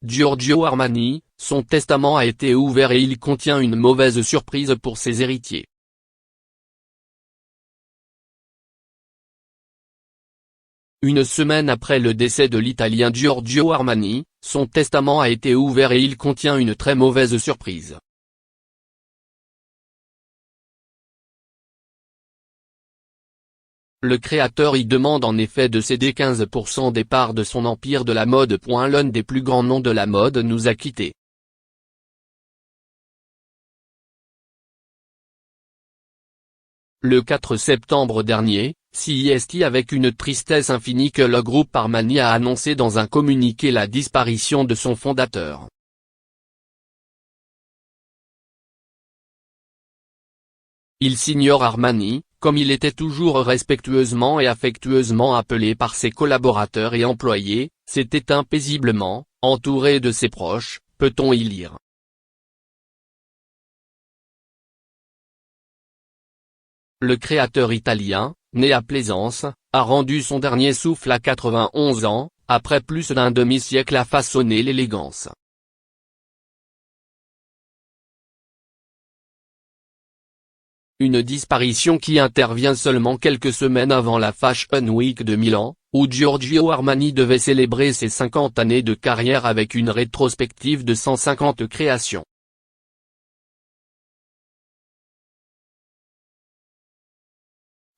Giorgio Armani, son testament a été ouvert et il contient une mauvaise surprise pour ses héritiers. Une semaine après le décès de l'Italien Giorgio Armani, son testament a été ouvert et il contient une très mauvaise surprise. Le créateur y demande en effet de céder 15% des parts de son empire de la mode. L'un des plus grands noms de la mode nous a quittés. Le 4 septembre dernier, c'est avec une tristesse infinie que le groupe Armani a annoncé dans un communiqué la disparition de son fondateur. Il s'ignore Armani, comme il était toujours respectueusement et affectueusement appelé par ses collaborateurs et employés, s'est éteint paisiblement, entouré de ses proches, peut-on y lire. Le créateur italien, né à Plaisance, a rendu son dernier souffle à 91 ans, après plus d'un demi-siècle à façonner l'élégance. Une disparition qui intervient seulement quelques semaines avant la Fashion Week de Milan, où Giorgio Armani devait célébrer ses 50 années de carrière avec une rétrospective de 150 créations.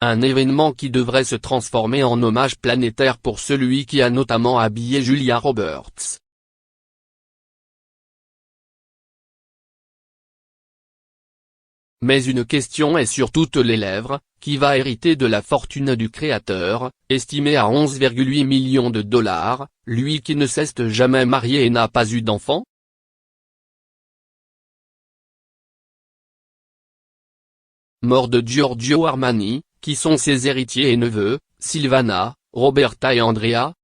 Un événement qui devrait se transformer en hommage planétaire pour celui qui a notamment habillé Julia Roberts. Mais une question est sur toutes les lèvres, qui va hériter de la fortune du créateur, estimée à 11,8 millions de dollars, lui qui ne s'est jamais marié et n'a pas eu d'enfant? Mort de Giorgio Armani, qui sont ses héritiers et neveux, Silvana, Roberta et Andrea?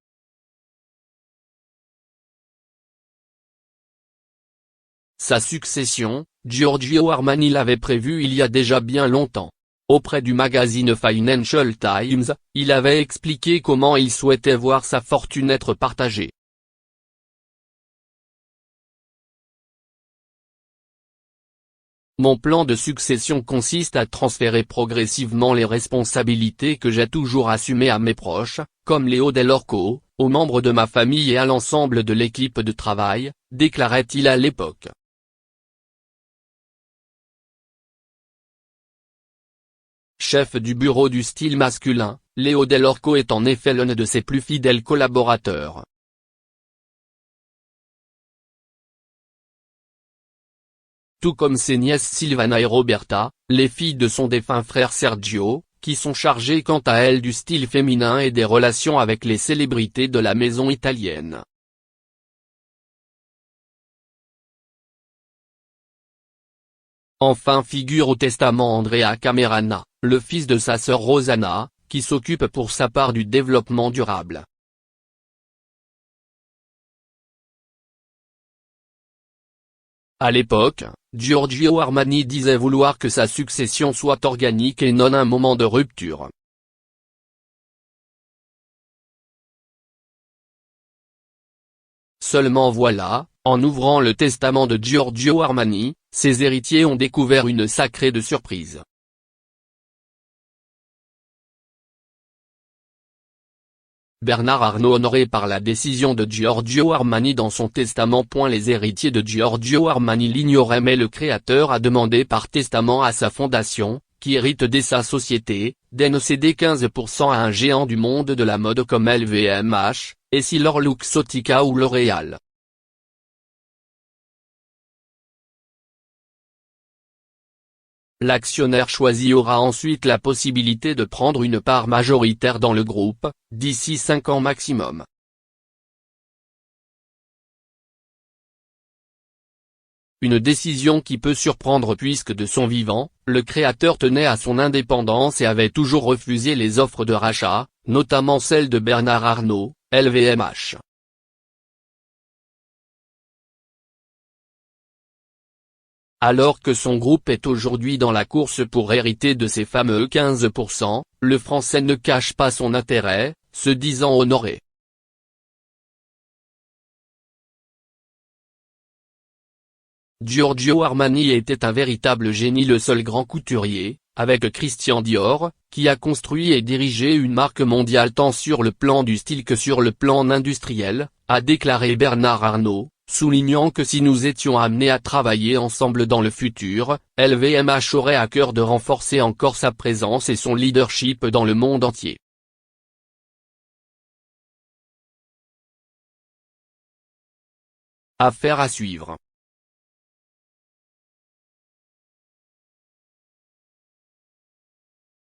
Sa succession, Giorgio Armani l'avait prévue il y a déjà bien longtemps. Auprès du magazine Financial Times, il avait expliqué comment il souhaitait voir sa fortune être partagée. Mon plan de succession consiste à transférer progressivement les responsabilités que j'ai toujours assumées à mes proches, comme Leo Dell'Orco, aux membres de ma famille et à l'ensemble de l'équipe de travail, déclarait-il à l'époque. Chef du bureau du style masculin, Leo Dell'Orco est en effet l'un de ses plus fidèles collaborateurs. Tout comme ses nièces Silvana et Roberta, les filles de son défunt frère Sergio, qui sont chargées quant à elles du style féminin et des relations avec les célébrités de la maison italienne. Enfin figure au testament Andrea Camerana, le fils de sa sœur Rosanna, qui s'occupe pour sa part du développement durable. À l'époque, Giorgio Armani disait vouloir que sa succession soit organique et non un moment de rupture. Seulement voilà, en ouvrant le testament de Giorgio Armani, ses héritiers ont découvert une sacrée de surprise. Bernard Arnault honoré par la décision de Giorgio Armani dans son testament. Les héritiers de Giorgio Armani l'ignoraient mais le créateur a demandé par testament à sa fondation, qui hérite de sa société, de céder 15% à un géant du monde de la mode comme LVMH, EssilorLuxottica ou L'Oréal. L'actionnaire choisi aura ensuite la possibilité de prendre une part majoritaire dans le groupe, d'ici 5 ans maximum. Une décision qui peut surprendre puisque de son vivant, le créateur tenait à son indépendance et avait toujours refusé les offres de rachat, notamment celle de Bernard Arnault, LVMH. Alors que son groupe est aujourd'hui dans la course pour hériter de ces fameux 15%, le Français ne cache pas son intérêt, se disant honoré. Giorgio Armani était un véritable génie, le seul grand couturier, avec Christian Dior, qui a construit et dirigé une marque mondiale tant sur le plan du style que sur le plan industriel, a déclaré Bernard Arnault, soulignant que si nous étions amenés à travailler ensemble dans le futur, LVMH aurait à cœur de renforcer encore sa présence et son leadership dans le monde entier. Affaire à suivre.